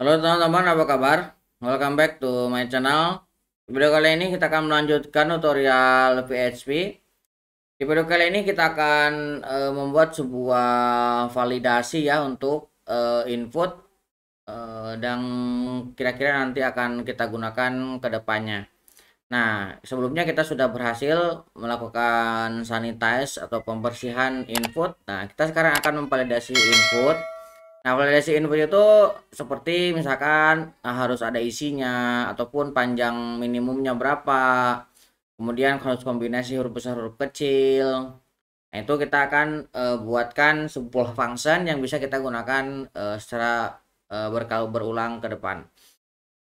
Halo teman-teman, apa kabar? Welcome back to my channel. Di video kali ini kita akan melanjutkan tutorial PHP. Di video kali ini kita akan membuat sebuah validasi ya untuk input dan kira-kira nanti akan kita gunakan ke depannya. Nah, sebelumnya kita sudah berhasil melakukan sanitize atau pembersihan input. Nah, kita sekarang akan memvalidasi input. Nah, validasi input itu seperti misalkan harus ada isinya ataupun panjang minimumnya berapa. Kemudian harus kombinasi huruf besar huruf kecil. Nah, itu kita akan buatkan sebuah function yang bisa kita gunakan secara berulang ke depan.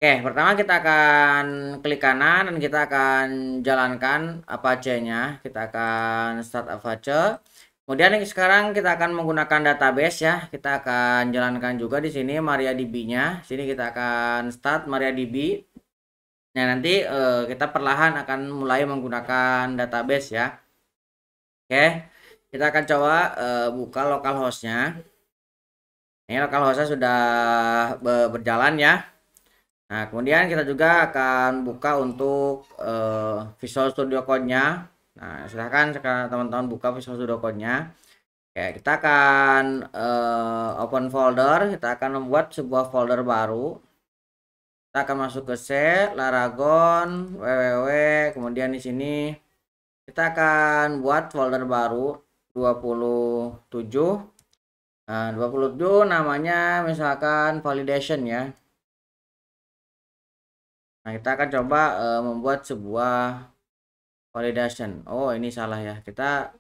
Oke, pertama kita akan klik kanan dan kita akan jalankan Apache-nya. Kita akan start Apache. Kemudian sekarang kita akan menggunakan database ya. Kita akan jalankan juga di sini MariaDB-nya. Sini kita akan start MariaDB. Nah, nanti kita perlahan akan mulai menggunakan database ya. Oke, kita akan coba buka localhost-nya. Ini localhost-nya sudah berjalan ya. Nah, kemudian kita juga akan buka untuk Visual Studio Code-nya. Nah, silahkan sekarang teman-teman buka Visual Studio Code-nya. Oke, kita akan open folder. Kita akan membuat sebuah folder baru. Kita akan masuk ke C, Laragon, www. Kemudian di sini kita akan buat folder baru 27. Nah, 27 namanya misalkan validation ya. Nah, kita akan coba membuat sebuah validation. Oh, ini salah ya. Kita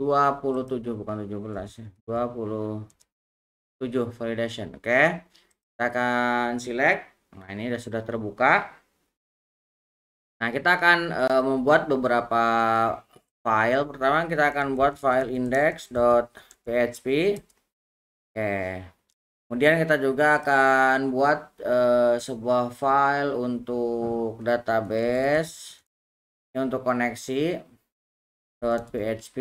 27 bukan 17 ya. 27 validation. Oke. Kita akan select. Nah, ini sudah terbuka. Nah, kita akan membuat beberapa file. Pertama kita akan buat file index.php. Oke. Kemudian kita juga akan buat sebuah file untuk database, ini untuk koneksi .php.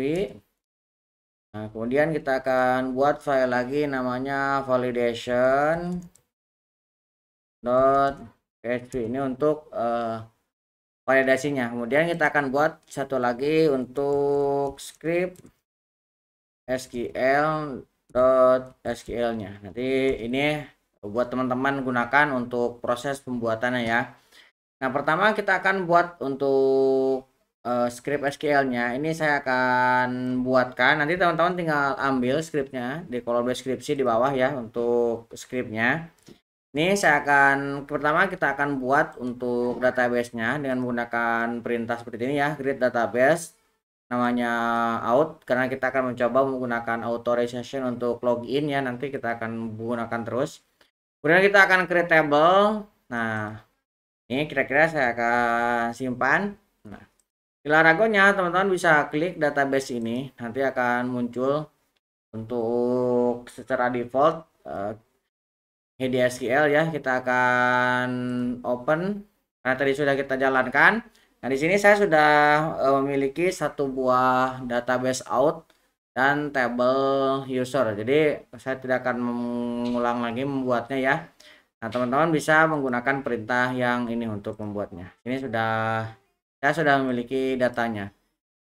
Nah, kemudian kita akan buat file lagi namanya validation.php, ini untuk validasinya. Kemudian kita akan buat satu lagi untuk script SQL.SQL-nya. Nanti ini buat teman-teman gunakan untuk proses pembuatannya ya. Nah, pertama kita akan buat untuk script SQL-nya. Ini saya akan buatkan. Nanti teman-teman tinggal ambil scriptnya di kolom deskripsi di bawah ya untuk scriptnya. Ini saya akan pertama kita akan buat untuk database-nya dengan menggunakan perintah seperti ini ya, create database. Namanya out karena kita akan mencoba menggunakan authorization untuk login ya, nanti kita akan menggunakan terus. Kemudian kita akan create table. Nah, ini kira-kira saya akan simpan. Nah, di Laragonya teman-teman bisa klik database ini, nanti akan muncul untuk secara default HDSQL ya. Kita akan open karena tadi sudah kita jalankan. Nah, di sini saya sudah memiliki satu buah database out dan table user. Jadi saya tidak akan mengulang lagi membuatnya ya. Nah, teman-teman bisa menggunakan perintah yang ini untuk membuatnya. Ini saya sudah memiliki datanya.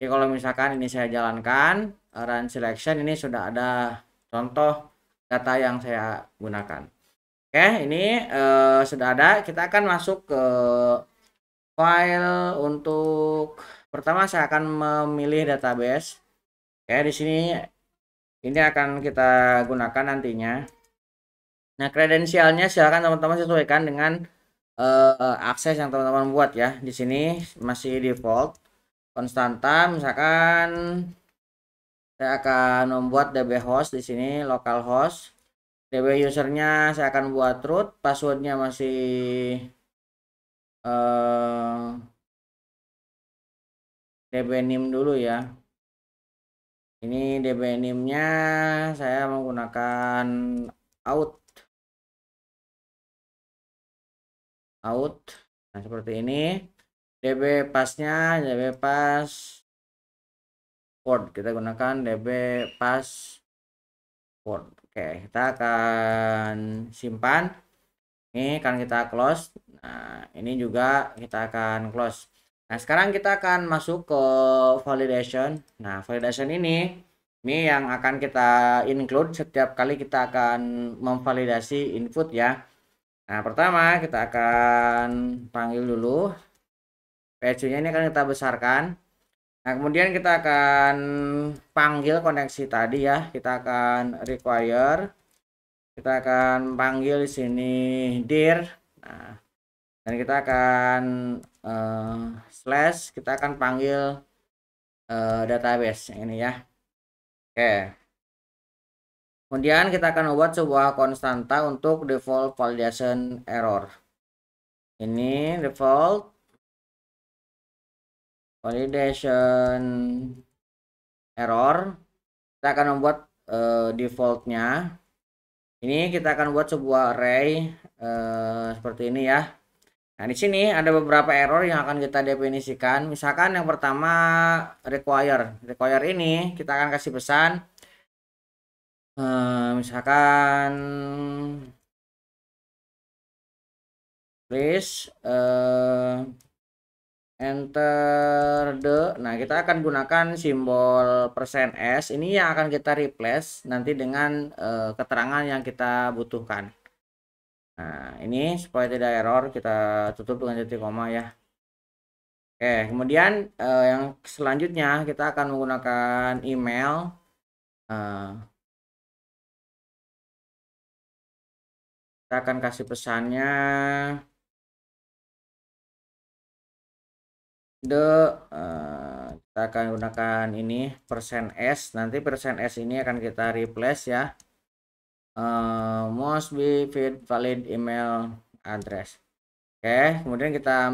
Jadi kalau misalkan ini saya jalankan run selection, ini sudah ada contoh data yang saya gunakan. Oke, ini sudah ada. Kita akan masuk ke file untuk pertama saya akan memilih database. Oke, di sini ini akan kita gunakan nantinya. Nah, kredensialnya silakan teman-teman sesuaikan dengan akses yang teman-teman buat ya. Di sini masih default konstanta, misalkan saya akan membuat db host di sini localhost. DB usernya saya akan buat root, passwordnya masih db name dulu ya. Ini db name-nya saya menggunakan out. Nah, seperti ini. DB pasnya db password, kita gunakan db password. Oke, kita akan simpan. Ini akan kita close. Nah, ini juga kita akan close. Nah, sekarang kita akan masuk ke validation. Nah, validation ini yang akan kita include setiap kali kita akan memvalidasi input ya. Nah, pertama kita akan panggil dulu PHP-nya, ini akan kita besarkan. Nah, kemudian kita akan panggil koneksi tadi ya. Kita akan require. Kita akan panggil di sini dir. Nah, dan kita akan slash, kita akan panggil database ini ya. Oke. Kemudian kita akan membuat sebuah konstanta untuk default validation error. Ini default validation error. Kita akan membuat defaultnya. Ini kita akan buat sebuah array seperti ini ya. Nah, di sini ada beberapa error yang akan kita definisikan. Misalkan yang pertama require. Require ini kita akan kasih pesan. Misalkan please enter the. Nah, kita akan gunakan simbol %s. Ini yang akan kita replace nanti dengan keterangan yang kita butuhkan. Nah, ini supaya tidak error kita tutup dengan titik koma ya. Oke, kemudian yang selanjutnya kita akan menggunakan email. Kita akan kasih pesannya kita akan gunakan ini %s. Nanti %s ini akan kita replace ya. Must be valid email address. Oke, kemudian kita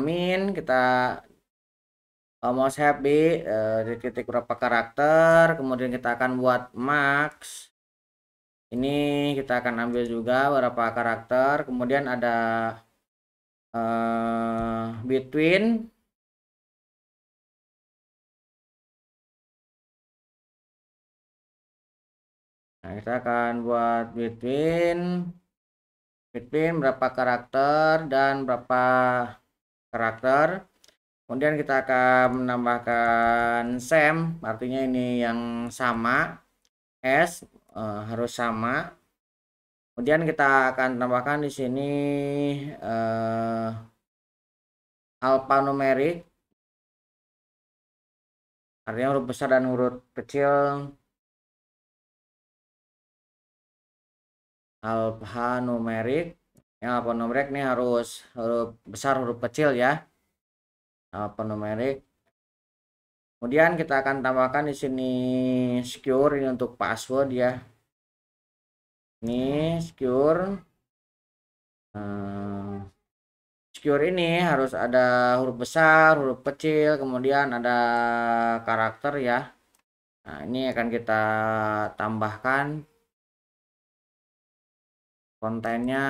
kita must have be titik berapa karakter. Kemudian kita akan buat max. Ini kita akan ambil juga berapa karakter. Kemudian ada between. Nah, kita akan buat between berapa karakter dan berapa karakter. Kemudian kita akan menambahkan same, artinya ini yang sama. S harus sama. Kemudian kita akan tambahkan di sini alphanumeric, artinya huruf besar dan huruf kecil. Alphanumeric. Yang alphanumeric ini harus huruf besar huruf kecil ya. Alphanumeric. Kemudian kita akan tambahkan di sini secure, ini untuk password ya. Ini secure. Secure ini harus ada huruf besar, huruf kecil, kemudian ada karakter ya. Nah, ini akan kita tambahkan kontennya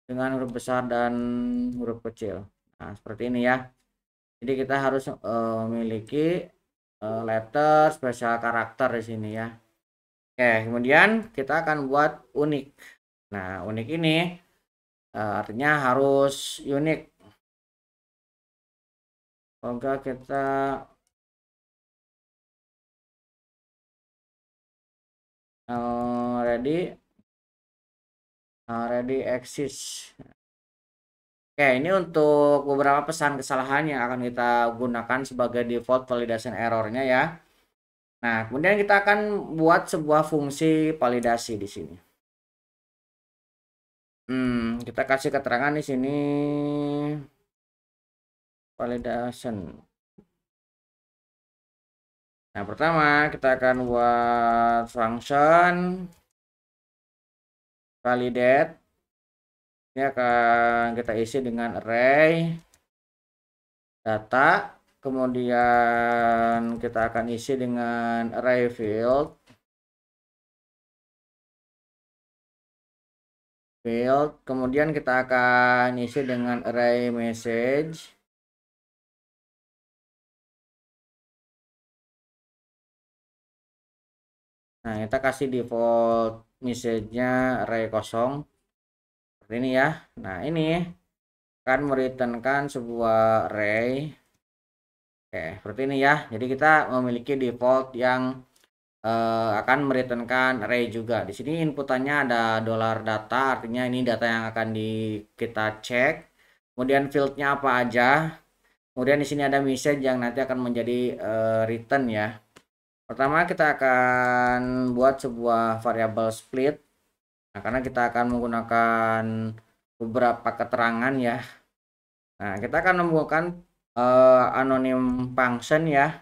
dengan huruf besar dan huruf kecil. Nah, seperti ini ya. Jadi kita harus memiliki letter spesial karakter di sini ya. Oke, kemudian kita akan buat unik. Nah, unik ini artinya harus unik. Semoga kita ready exist. Oke, ini untuk beberapa pesan kesalahan yang akan kita gunakan sebagai default validation errornya ya. Nah, kemudian kita akan buat sebuah fungsi validasi di sini. Kita kasih keterangan di sini validation. Nah, pertama kita akan buat function validate. Ini akan kita isi dengan array data, kemudian kita akan isi dengan array field, kemudian kita akan isi dengan array message. Nah, kita kasih default message-nya array kosong seperti ini ya. Nah, ini akan mereturnkan sebuah array. Oke, seperti ini ya. Jadi kita memiliki default yang akan mereturnkan array juga. Di sini inputannya ada $data, artinya ini data yang akan kita cek. Kemudian fieldnya apa aja. Kemudian di sini ada message yang nanti akan menjadi return ya. Pertama kita akan buat sebuah variabel split. Nah, karena kita akan menggunakan beberapa keterangan ya. Nah, kita akan menggunakan anonym function ya.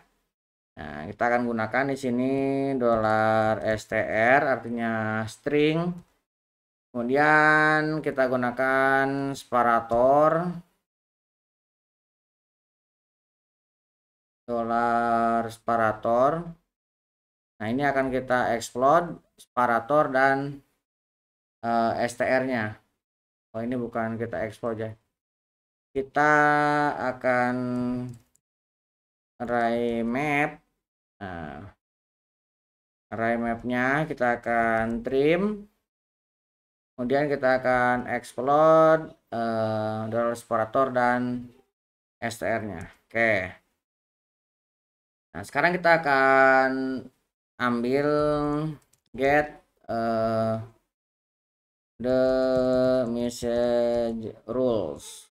Nah, kita akan gunakan di sini $str artinya string. Kemudian kita gunakan separator $separator. Nah, ini akan kita explode separator dan str-nya. Oh, ini bukan kita explode ya. Kita akan array map. Nah, array mapnya kita akan trim. Kemudian kita akan explode $separator dan str-nya. Oke. Nah, sekarang kita akan ambil get the message rules.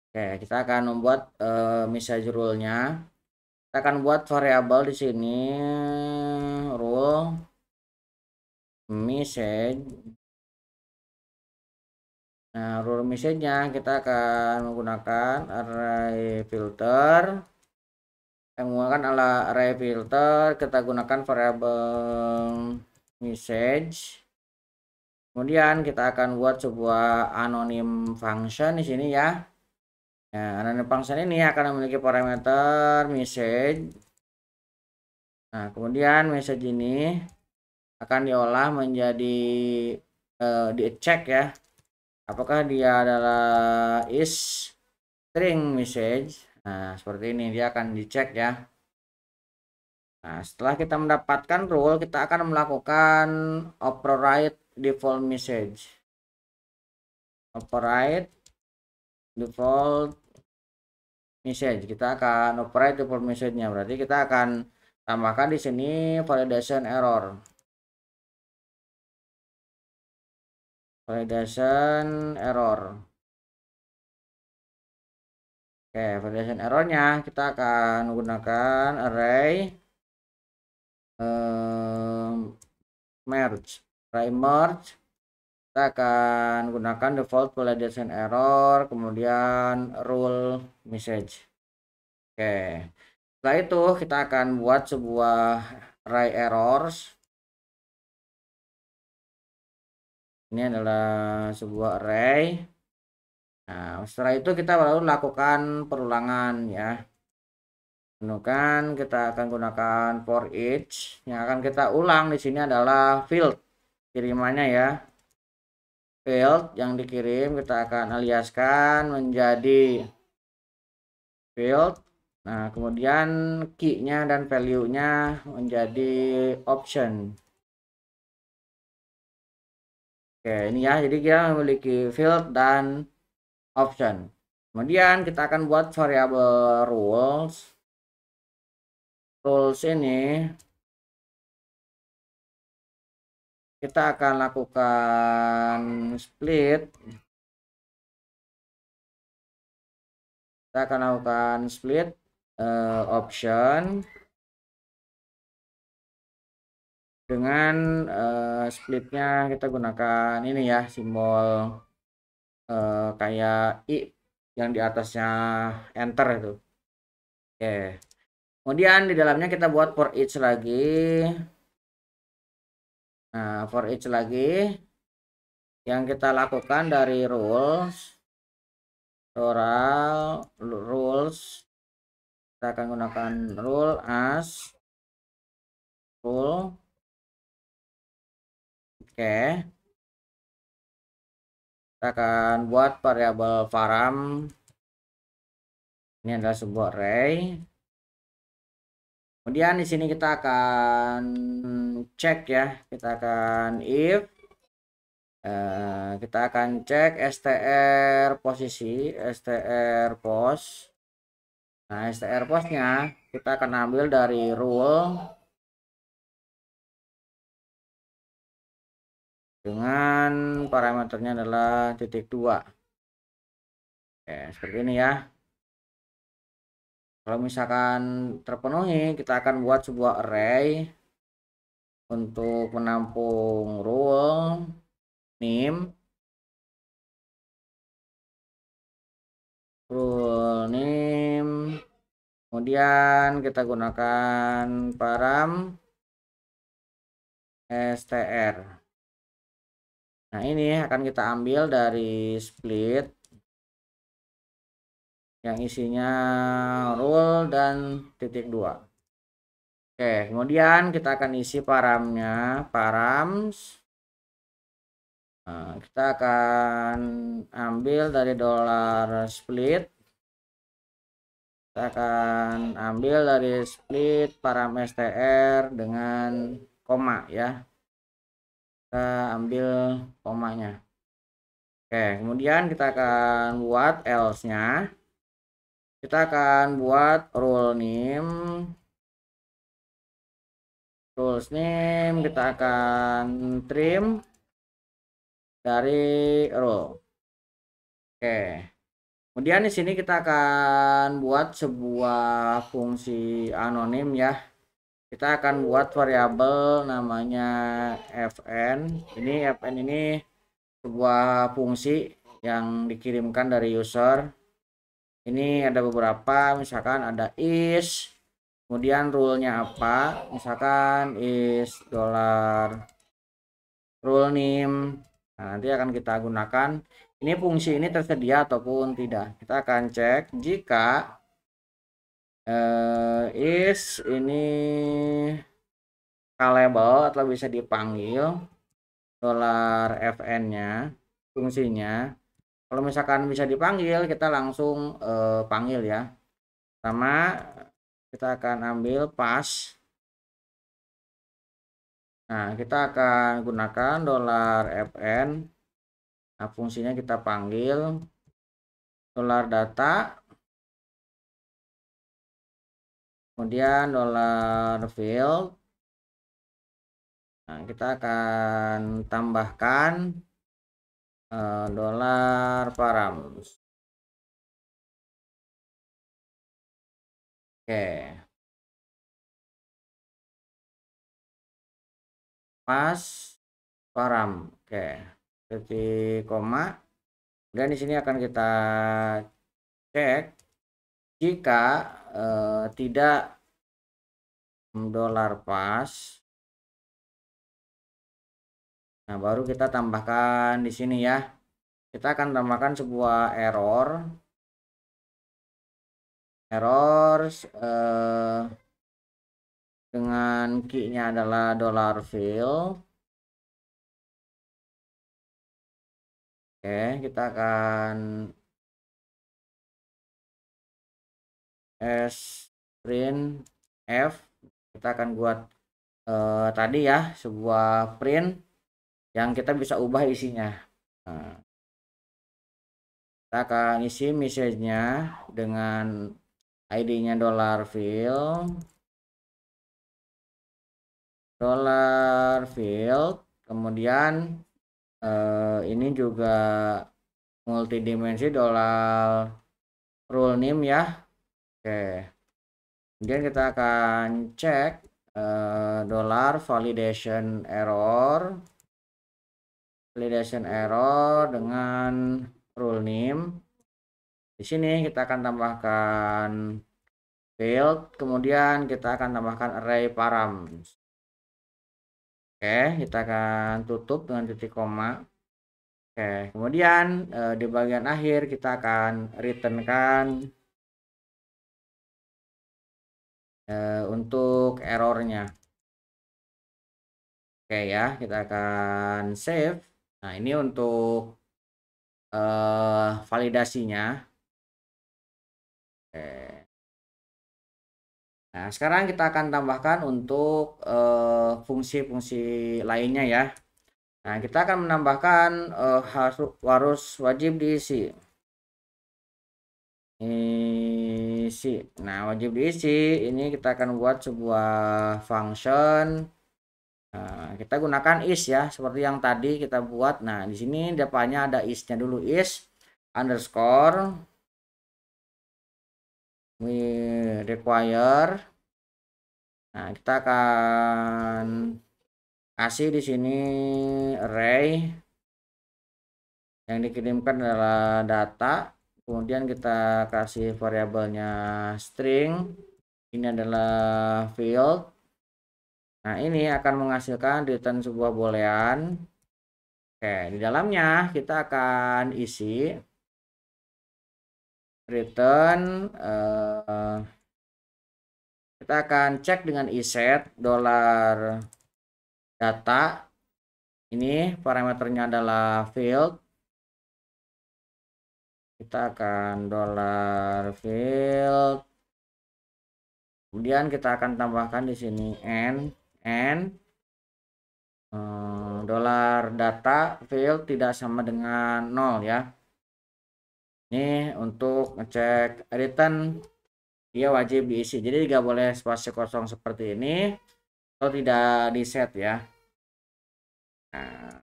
Oke, kita akan membuat message rule-nya. Kita akan buat variabel di sini rule message. Nah, rule message-nya kita akan menggunakan array filter. Menggunakan array filter, kita gunakan variabel message. Kemudian kita akan buat sebuah anonym function di sini ya. Nah, anonym function ini akan memiliki parameter message. Nah, kemudian message ini akan diolah menjadi dicek ya. Apakah dia adalah is string message. Nah, seperti ini dia akan dicek ya. Nah, setelah kita mendapatkan rule, kita akan melakukan override default message. Override default message. Kita akan override default message-nya. Berarti kita akan tambahkan di sini validation error. Validation error. Oke, validation errornya kita akan menggunakan array merge. Array merge. Kita akan gunakan default validation error, kemudian rule message. Oke, setelah itu kita akan buat sebuah array errors. Ini adalah sebuah array. Nah, setelah itu kita baru lakukan perulangan ya. Menemukan kita akan gunakan for each. Yang akan kita ulang di sini adalah field kirimannya ya. Field yang dikirim kita akan aliaskan menjadi field. Nah, kemudian key-nya dan value-nya menjadi option. Oke, ini ya. Jadi kita memiliki field dan option. Kemudian kita akan buat variabel rules. Rules ini kita akan lakukan split. Kita akan lakukan split option dengan splitnya kita gunakan ini ya, simbol kayak i yang di atasnya enter itu. Oke, kemudian di dalamnya kita buat for each lagi. Nah, for each lagi yang kita lakukan dari rules kita akan gunakan rule as rule. Oke, kita akan buat variabel varam. Ini adalah sebuah array. Kemudian di sini kita akan cek ya, kita akan if kita akan cek str posisi, str pos. Nah, str posnya kita akan ambil dari rule dengan parameternya adalah titik 2. Oke, seperti ini ya. Kalau misalkan terpenuhi, kita akan buat sebuah array untuk menampung rule name, kemudian kita gunakan param str. Nah, ini akan kita ambil dari split yang isinya rule dan titik 2. Oke, kemudian kita akan isi paramnya, params. Nah, kita akan ambil dari $split. Kita akan ambil dari split param str dengan koma ya. Kita ambil komanya. Oke, kemudian kita akan buat else-nya. Kita akan buat rule name. Rules name kita akan trim dari rule. Oke. Kemudian di sini kita akan buat sebuah fungsi anonim ya. Kita akan buat variabel namanya fn. Ini fn ini sebuah fungsi yang dikirimkan dari user. Ini ada beberapa, misalkan ada is, kemudian rule-nya apa, misalkan is $rule name. Nah, nanti akan kita gunakan. Ini fungsi ini tersedia ataupun tidak. Kita akan cek jika is ini callable atau bisa dipanggil $fn-nya fungsinya. Kalau misalkan bisa dipanggil, kita langsung panggil ya. Pertama kita akan ambil pass. Nah, kita akan gunakan $fn. Nah, fungsinya kita panggil $data, kemudian $field. Nah, kita akan tambahkan $params. Oke, pas param. Oke, titik koma. Dan di sini akan kita cek jika tidak $pas. Nah, baru kita tambahkan di sini ya. Kita akan tambahkan sebuah error dengan key-nya adalah $field. Oke, kita akan print f. Kita akan buat tadi ya sebuah print yang kita bisa ubah isinya. Nah, kita akan isi message-nya dengan ID-nya $field, kemudian ini juga multidimensi $rule name ya. Oke, kemudian kita akan cek validation error dengan rule name. Di sini kita akan tambahkan field, kemudian kita akan tambahkan array params. Oke, kita akan tutup dengan titik koma. Oke, kemudian di bagian akhir kita akan returnkan untuk errornya. Oke ya, kita akan save. Nah, ini untuk validasinya. Oke. Nah, sekarang kita akan tambahkan untuk fungsi-fungsi lainnya ya. Nah, kita akan menambahkan harus wajib diisi. Isi. Nah, wajib diisi ini kita akan buat sebuah function. Nah, kita gunakan is ya, seperti yang tadi kita buat. Nah, di sini depannya ada is-nya dulu, is underscore we require. Nah, kita akan kasih di sini array yang dikirimkan adalah data, kemudian kita kasih variabelnya string, ini adalah field. Nah, ini akan menghasilkan return sebuah boolean. Oke, di dalamnya kita akan isi return, kita akan cek dengan iset dollar data. Ini parameternya adalah field. Kita akan dollar field, kemudian kita akan tambahkan di sini n dollar data field tidak sama dengan 0 ya. Ini untuk ngecek return dia wajib diisi, jadi nggak boleh spasi kosong seperti ini atau tidak di set ya. Nah,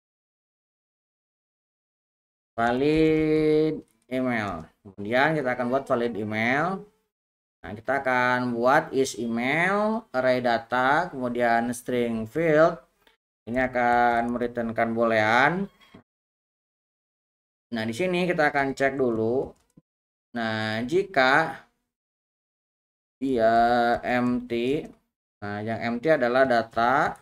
valid email, kemudian kita akan buat valid email. Nah, kita akan buat is email array data, kemudian string field. Ini akan mereturnkan boolean. Nah, di sini kita akan cek dulu. Nah, jika dia empty, nah yang empty adalah data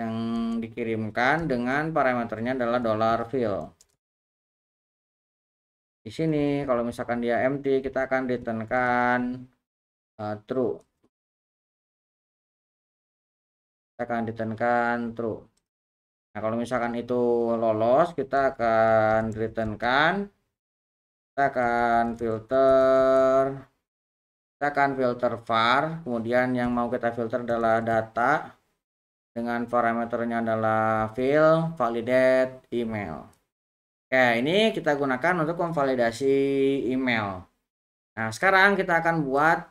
yang dikirimkan dengan parameternya adalah dollar field. Di sini kalau misalkan dia empty, kita akan returnkan true. Kita akan returnkan true. Nah, kalau misalkan itu lolos, kita akan returnkan, kita akan filter var, kemudian yang mau kita filter adalah data dengan parameternya adalah field validate email. Oke, ini kita gunakan untuk memvalidasi email. Nah, sekarang kita akan buat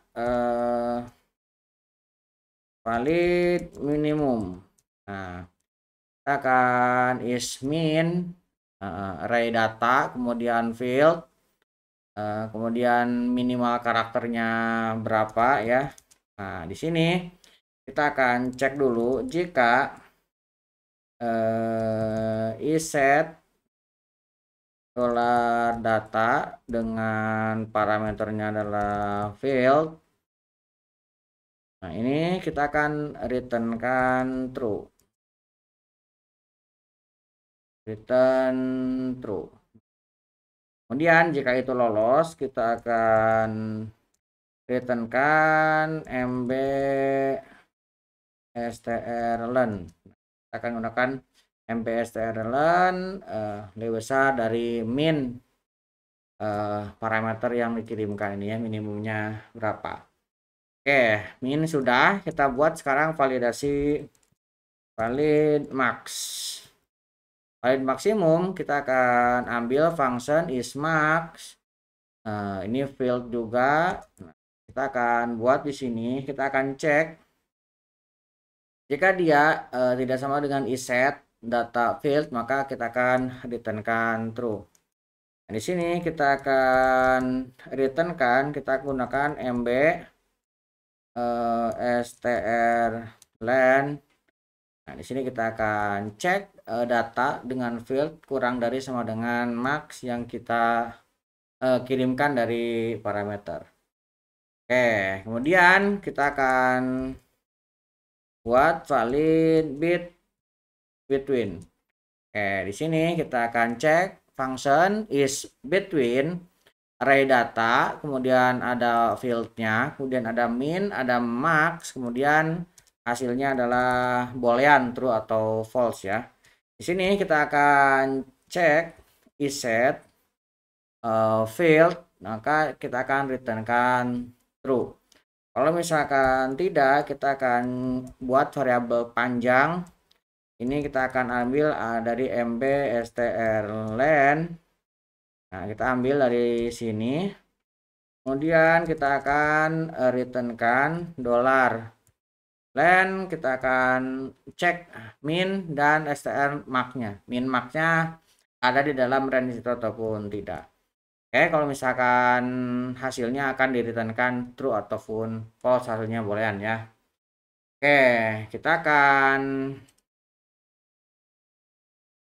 valid minimum. Nah, kita akan is min array data, kemudian field, kemudian minimal karakternya berapa ya. Nah, di sini kita akan cek dulu jika iset dollar data dengan parameternya adalah field. Nah, ini kita akan returnkan true. Return true. Kemudian jika itu lolos, kita akan returnkan mb strlen. Kita akan gunakan mb strlen lebih besar dari min parameter yang dikirimkan ini ya, minimumnya berapa. Oke, min sudah. Kita buat sekarang validasi valid max. Valid maksimum kita akan ambil function isMax. Ini field juga. Kita akan buat di sini. Kita akan cek jika dia tidak sama dengan iset data field, maka kita akan returnkan true. Nah, di sini kita akan returnkan, kita gunakan mb strlen. Nah, di sini kita akan cek data dengan field kurang dari sama dengan max yang kita kirimkan dari parameter. Oke, kemudian kita akan buat valid between. Oke, di sini kita akan cek function is between array data, kemudian ada fieldnya, kemudian ada min, ada max, kemudian hasilnya adalah boolean true atau false ya. Di sini kita akan cek iset field, maka kita akan returnkan true. Kalau misalkan tidak, kita akan buat variabel panjang. Ini kita akan ambil dari MB strlen. Nah, kita ambil dari sini. Kemudian kita akan returnkan dolar. Len kita akan cek min dan str marknya. Min marknya ada di dalam range itu ataupun tidak. Oke, kalau misalkan hasilnya akan direturnkan true ataupun false, hasilnya bolehan ya. Oke, kita akan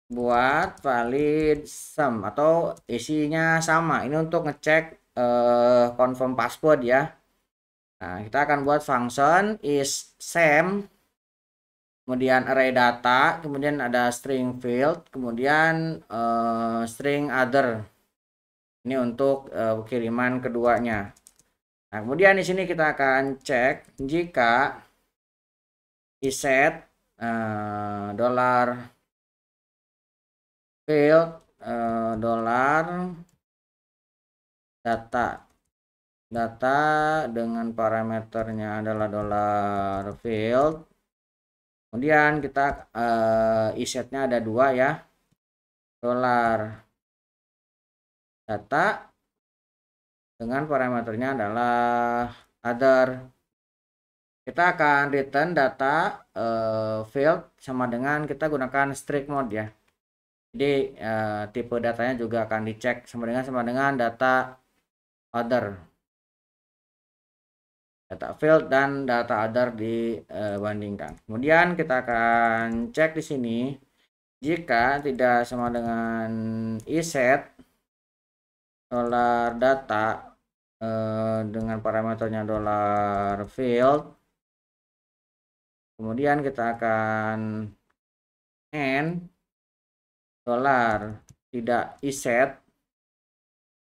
buat valid sum atau isinya sama. Ini untuk ngecek confirm password ya. Nah, kita akan buat function is same, kemudian array data, kemudian ada string field, kemudian string other. Ini untuk kiriman keduanya. Nah, kemudian di sini kita akan cek jika iset dollar field dollar data dengan parameternya adalah dollar field. Kemudian kita isetnya ada dua ya, dollar data dengan parameternya adalah other. Kita akan return data field sama dengan kita gunakan strict mode ya. Jadi tipe datanya juga akan dicek sama dengan data other, data field dan data other dibandingkan. Kemudian kita akan cek di sini jika tidak sama dengan iset dollar data dengan parameternya dollar field. Kemudian kita akan end dollar tidak iset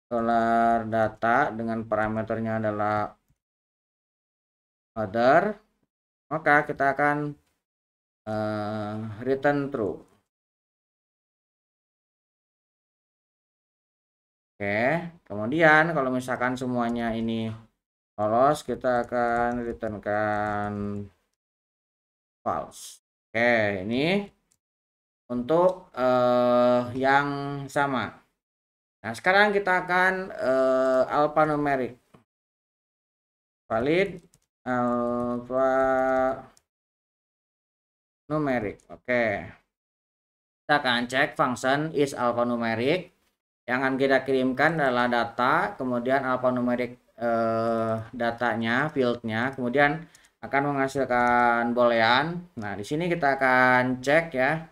dollar data dengan parameternya adalah other, maka kita akan return true. Oke, kemudian kalau misalkan semuanya ini lolos, kita akan returnkan false. Oke, ini untuk yang sama. Nah, sekarang kita akan alphanumeric. Valid alphanumeric. Oke. Kita akan cek function is alphanumeric. Yang akan kita kirimkan adalah data, kemudian alphanumeric datanya, fieldnya, kemudian akan menghasilkan boolean. Nah, di sini kita akan cek ya.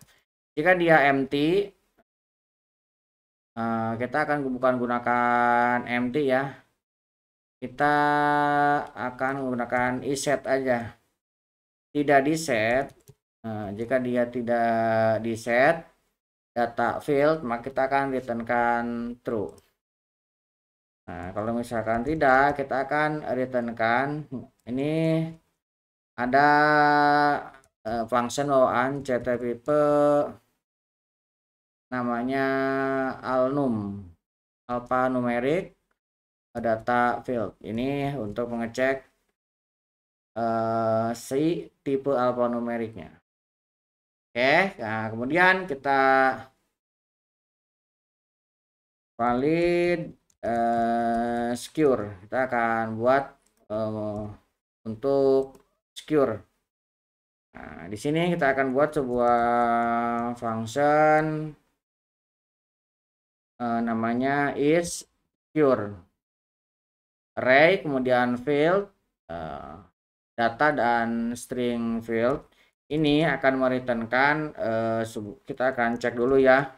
Jika dia empty, kita akan bukan gunakan empty ya. Kita akan menggunakan iset aja. Tidak diset. Jika dia tidak diset data field, maka kita akan returnkan true. Nah, kalau misalkan tidak, kita akan returnkan ini ada function bawaan ctpp namanya alphanumeric data field. Ini untuk mengecek si tipe alphanumericnya. Oke, nah kemudian kita valid secure. Kita akan buat untuk secure. Nah, di sini kita akan buat sebuah function namanya is secure. Array, kemudian field, data dan string field. Ini akan mereturnkan kita akan cek dulu ya.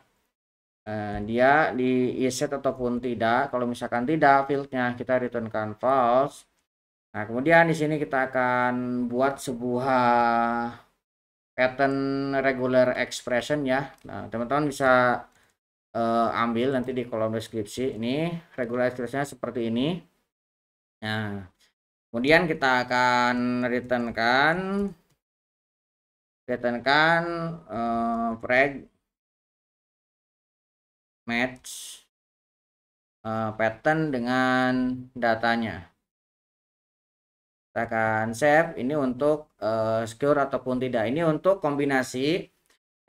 Dia di iset ataupun tidak. Kalau misalkan tidak, fieldnya kita returnkan false. Nah, kemudian di sini kita akan buat sebuah pattern regular expression ya. Nah, teman-teman bisa ambil nanti di kolom deskripsi. Ini regular expressionnya seperti ini. Nah, kemudian kita akan returnkan frag match pattern dengan datanya. Kita akan save. Ini untuk secure ataupun tidak. Ini untuk kombinasi.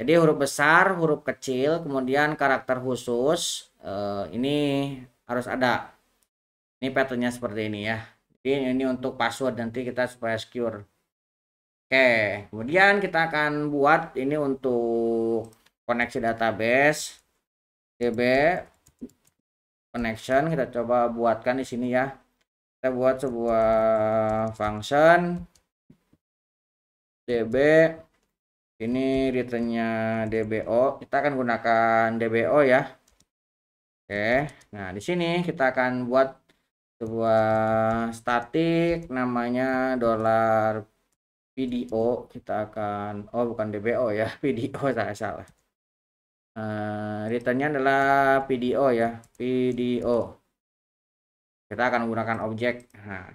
Jadi huruf besar, huruf kecil, kemudian karakter khusus. Ini harus ada. Ini patternnya seperti ini ya. Jadi ini untuk password nanti kita supaya secure. Oke, kemudian kita akan buat ini untuk koneksi database DB connection. Kita coba buatkan di sini ya. Kita buat sebuah function DB. Ini returnnya DBO. Kita akan gunakan DBO ya. Oke, nah di sini kita akan buat sebuah statik namanya $video. Kita akan, oh bukan DBO ya, video saya salah. Returnnya adalah video ya, video. Kita akan menggunakan objek. Nah,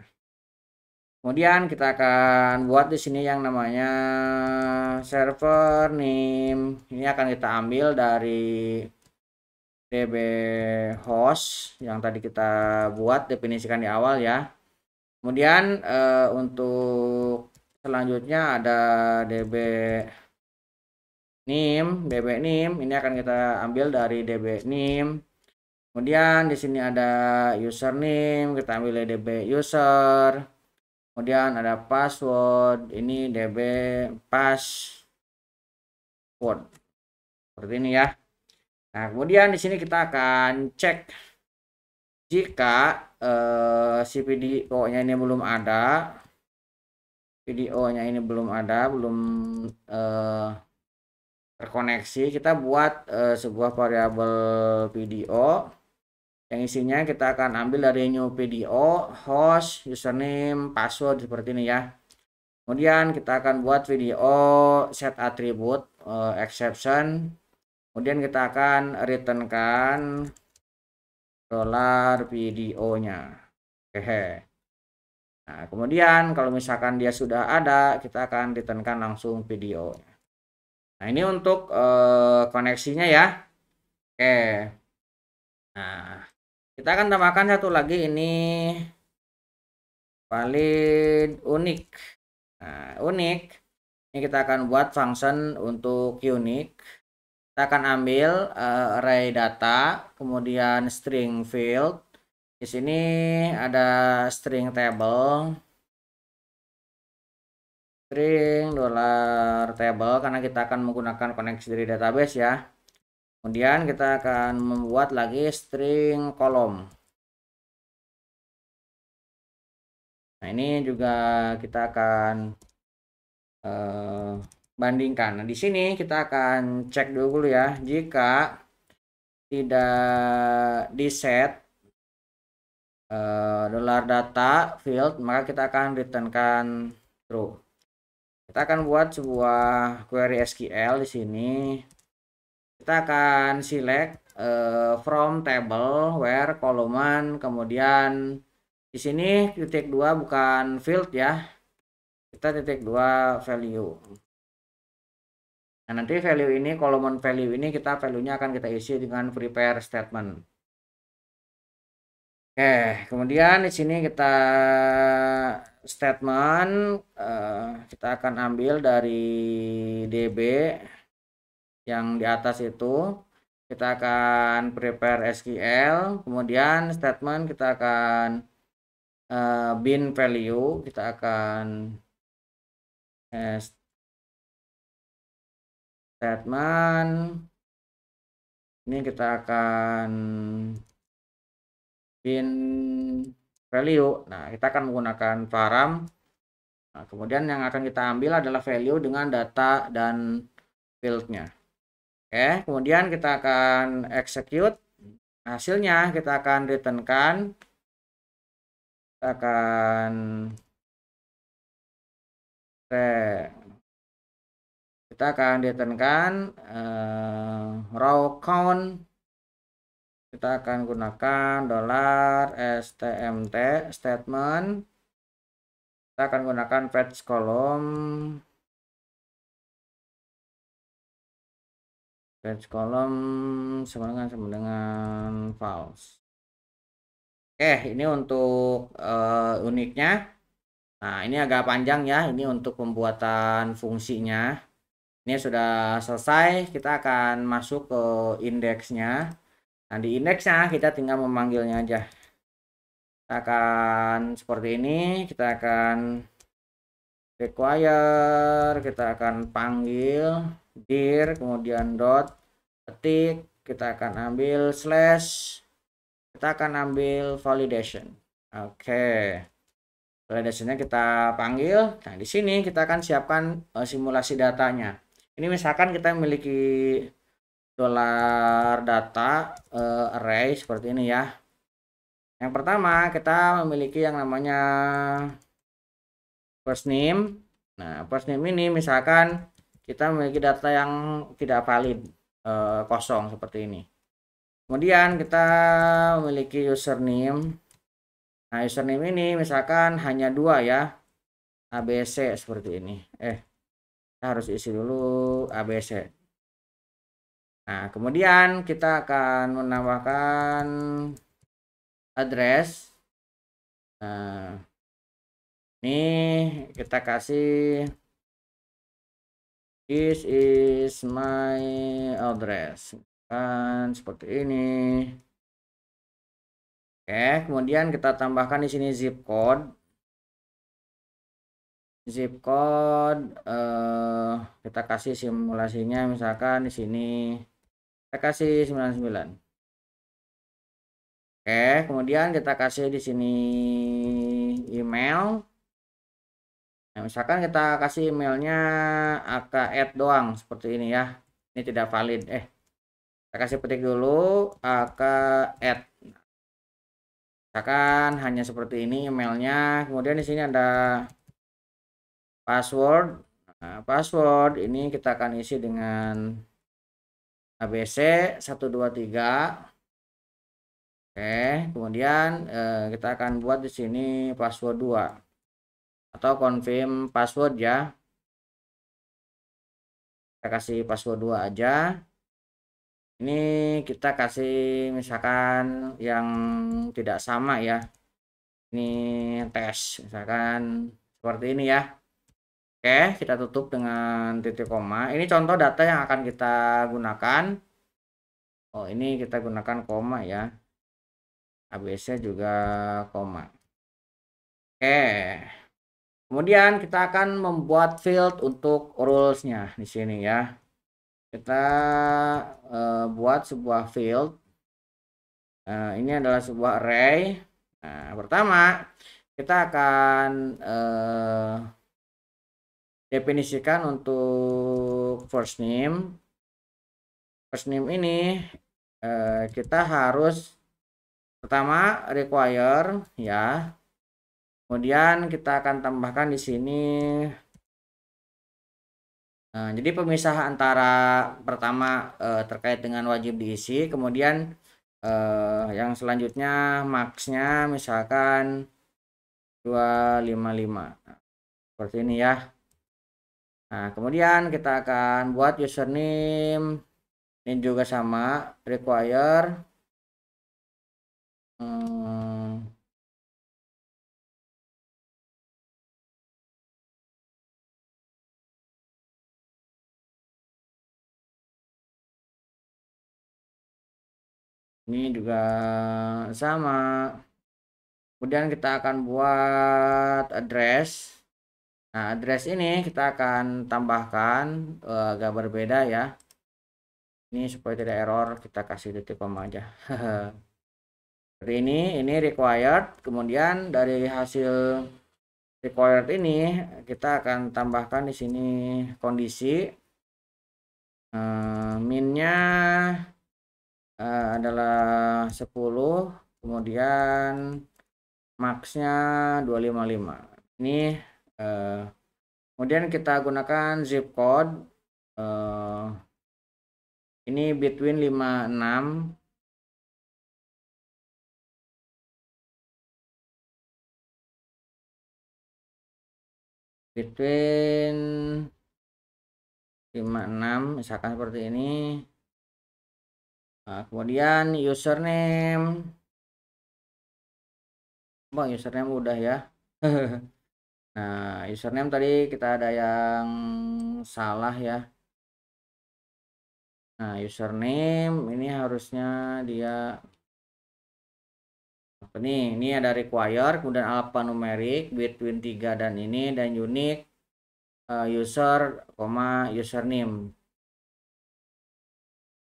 kemudian kita akan buat di sini yang namanya server name. Ini akan kita ambil dari DB host yang tadi kita buat, definisikan di awal ya. Kemudian untuk selanjutnya ada DB name ini akan kita ambil dari DB name. Kemudian di sini ada username, kita ambil dari DB user. Kemudian ada password, ini DB password. Seperti ini ya. Nah, kemudian di sini kita akan cek jika si video-nya ini belum ada. Videonya ini belum ada, belum terkoneksi. Kita buat sebuah variabel video yang isinya kita akan ambil dari new video, host, username, password seperti ini ya. Kemudian kita akan buat video set attribute exception. Kemudian kita akan returnkan $videonya. Oke. Nah, kemudian kalau misalkan dia sudah ada, kita akan returnkan langsung video. Nah, ini untuk koneksinya ya. Oke. Nah, kita akan tambahkan satu lagi, ini valid unik. Nah, unik. Ini kita akan buat function untuk unique. Kita akan ambil array data, kemudian string field. Di sini ada string table, string $table karena kita akan menggunakan koneksi dari database ya. Kemudian kita akan membuat lagi string kolom. Nah, ini juga kita akan bandingkan. Nah, di sini kita akan cek dulu ya, jika tidak di set $data field, maka kita akan returnkan true. Kita akan buat sebuah query SQL di sini. Kita akan select from table where column, kemudian di sini titik 2 bukan field ya. Kita titik 2 value. Nah, nanti value ini, kolom value ini value-nya akan kita isi dengan prepare statement. Oke, kemudian di sini kita statement kita akan ambil dari DB yang di atas itu. Kita akan prepare SQL, kemudian statement kita akan bin value, kita akan statement ini kita akan bin value. Nah, kita akan menggunakan param. Nah, kemudian yang akan kita ambil adalah value dengan data dan fieldnya. Oke, kemudian kita akan execute. Hasilnya kita akan returnkan. Kita akan returnkan row count. Kita akan gunakan $stmt statement. Kita akan gunakan fetch column. Fetch column sama dengan false. Oke, ini untuk uniknya. Nah, ini agak panjang ya, ini untuk pembuatan fungsinya. Ini sudah selesai, kita akan masuk ke indeksnya. Nah, di indeksnya kita tinggal memanggilnya aja. Kita akan seperti ini, kita akan require, kita akan panggil dir, kemudian dot, ketik, kita akan ambil slash, kita akan ambil validation. Oke. Validasinya kita panggil. Nah, di sini kita akan siapkan simulasi datanya. Ini misalkan kita memiliki dolar data array seperti ini ya. Yang pertama kita memiliki yang namanya first name. Nah, first name ini misalkan kita memiliki data yang tidak valid, kosong seperti ini. Kemudian kita memiliki username. Nah, username ini misalkan hanya 2 ya. ABC seperti ini. Kita harus isi dulu ABC. Nah, kemudian kita akan menambahkan address. Nah, ini kita kasih this is my address. Kan seperti ini. Oke, kemudian kita tambahkan di sini zip code. Kita kasih simulasinya misalkan di sini kita kasih 99. Oke, kemudian kita kasih di sini email. Nah, misalkan kita kasih emailnya aka@ doang seperti ini ya. Ini tidak valid. Kita kasih petik dulu aka@. Misalkan hanya seperti ini emailnya. Kemudian di sini ada password. Nah, password ini kita akan isi dengan ABC 123. Oke, kemudian kita akan buat di sini password 2 atau confirm password ya. Kita kasih password 2 aja. Ini kita kasih misalkan yang tidak sama ya. Ini tes misalkan seperti ini ya. Oke, kita tutup dengan titik koma. Ini contoh data yang akan kita gunakan. Oh, ini kita gunakan koma ya. ABC juga koma. Oke. Kemudian kita akan membuat field untuk rules-nya di sini ya. Kita buat sebuah field. Ini adalah sebuah array. Nah, pertama kita akan definisikan untuk first name. First name ini kita harus pertama require ya. Kemudian kita akan tambahkan di sini. Nah, jadi pemisah antara pertama terkait dengan wajib diisi, kemudian yang selanjutnya max-nya misalkan 255. Nah, seperti ini ya. Nah, kemudian kita akan buat username. Ini juga sama, require. Ini juga sama. Kemudian kita akan buat address. Nah, address ini kita akan tambahkan agak berbeda ya. Ini supaya tidak error, kita kasih titik koma aja. Seperti ini required. Kemudian dari hasil required ini kita akan tambahkan di sini kondisi. Minnya adalah 10, kemudian maxnya 255. Ini kemudian kita gunakan zip code. Ini between 56. Between 56 misalkan seperti ini. Nah, kemudian username. Username udah ya. Nah, username tadi kita ada yang salah ya. Nah, username ini harusnya dia apa nih? Ini ada require, kemudian alphanumeric between 3 dan ini, dan unique user, username.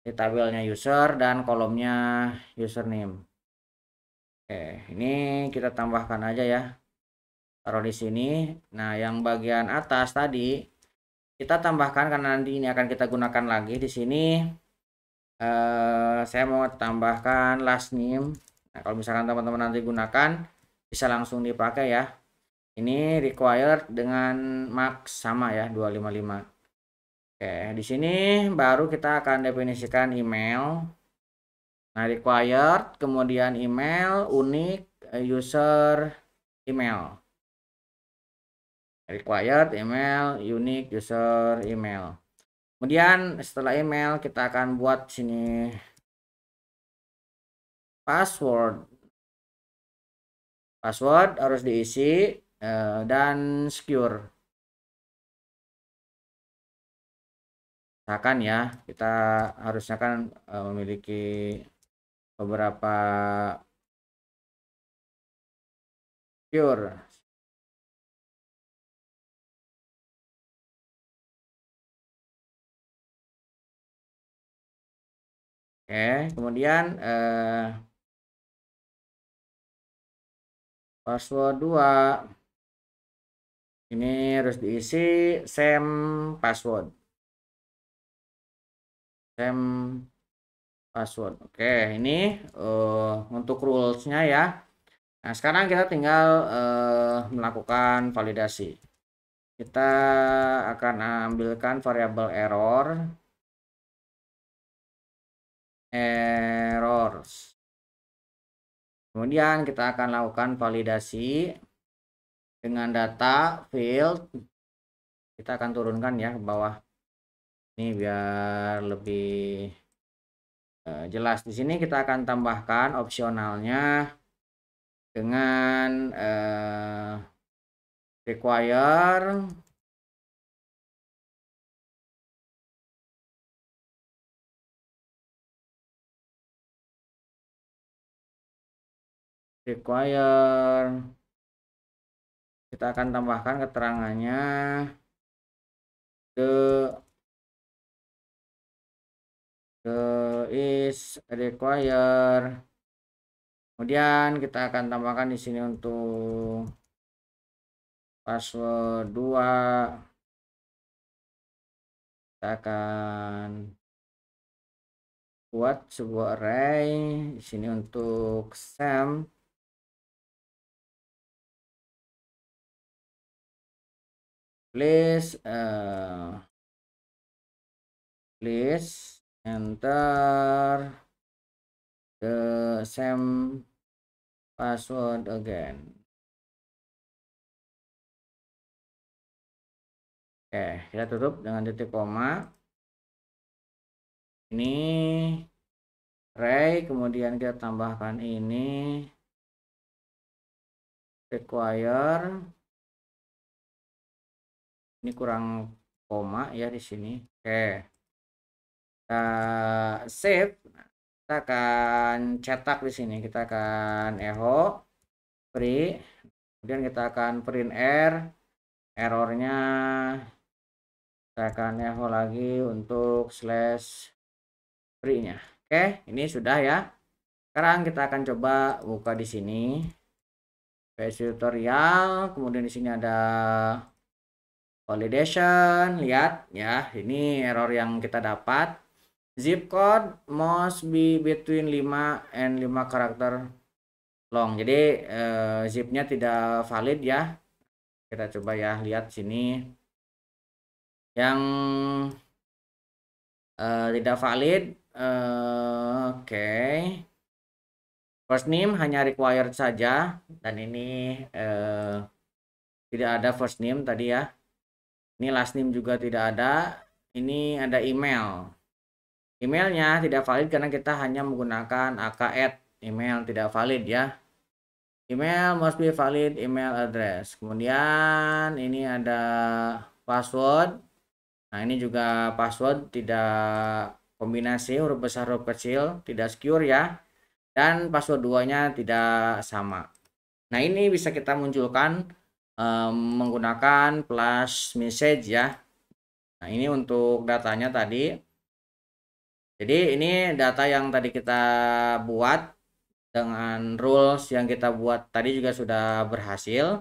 Ini tabelnya user dan kolomnya username. Oke, ini kita tambahkan aja ya. Taruh di sini. Nah, yang bagian atas tadi kita tambahkan karena nanti ini akan kita gunakan lagi di sini. Saya mau tambahkan last name. Nah, kalau misalkan teman-teman nanti gunakan bisa langsung dipakai ya. Ini required dengan max sama ya 255. Oke, di sini baru kita akan definisikan email. Nah, required, kemudian email, unik, user, email. Required, email, unique, user, email. Kemudian setelah email kita akan buat sini password. Password harus diisi dan secure. Misalkan ya, kita harusnya kan memiliki beberapa secure. Oke, kemudian password 2 ini harus diisi same password. Same password. Oke, ini untuk rulesnya ya. Nah, sekarang kita tinggal melakukan validasi. Kita akan ambilkan variabel errors. Kemudian kita akan lakukan validasi dengan data field. Kita akan turunkan ya ke bawah. Ini biar lebih jelas. Di sini kita akan tambahkan opsionalnya dengan require kita akan tambahkan keterangannya is require. Kemudian kita akan tambahkan di sini untuk password 2. Kita akan buat sebuah array di sini untuk same please enter the same password again. Oke, kita tutup dengan titik koma. Ini array, kemudian kita tambahkan ini require. Ini kurang koma ya di sini. Oke, kita save. Kita akan cetak di sini. Kita akan echo free. Kemudian kita akan print errornya. Kita akan echo lagi untuk slash free-nya. Oke, ini sudah ya. Sekarang kita akan coba buka di sini. Tutorial, kemudian di sini ada validation. Lihat ya, ini error yang kita dapat. Zip code must be between 5 and 5 karakter long. Jadi zipnya tidak valid ya. Kita coba ya, lihat sini. Yang tidak valid. Oke. First name hanya required saja, dan ini tidak ada first name tadi ya. Ini last name juga tidak ada. Ini ada email. Emailnya tidak valid karena kita hanya menggunakan aka add. Email tidak valid ya. Email must be valid email address. Kemudian ini ada password. Nah, ini juga password tidak kombinasi huruf besar huruf kecil, tidak secure ya. Dan password duanya tidak sama. Nah, ini bisa kita munculkan menggunakan plus message ya. Nah, ini untuk datanya tadi. Jadi ini data yang tadi kita buat dengan rules yang kita buat tadi juga sudah berhasil.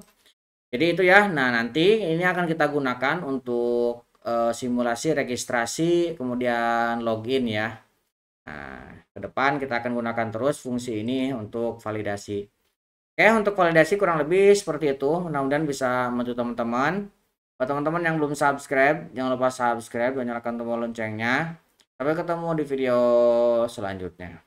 Jadi itu ya. Nah, nanti ini akan kita gunakan untuk simulasi registrasi kemudian login ya. Nah, ke depan kita akan gunakan terus fungsi ini untuk validasi. Oke, untuk validasi kurang lebih seperti itu. Mudah-mudahan bisa membantu teman-teman. Buat teman-teman yang belum subscribe, jangan lupa subscribe dan nyalakan tombol loncengnya. Sampai ketemu di video selanjutnya.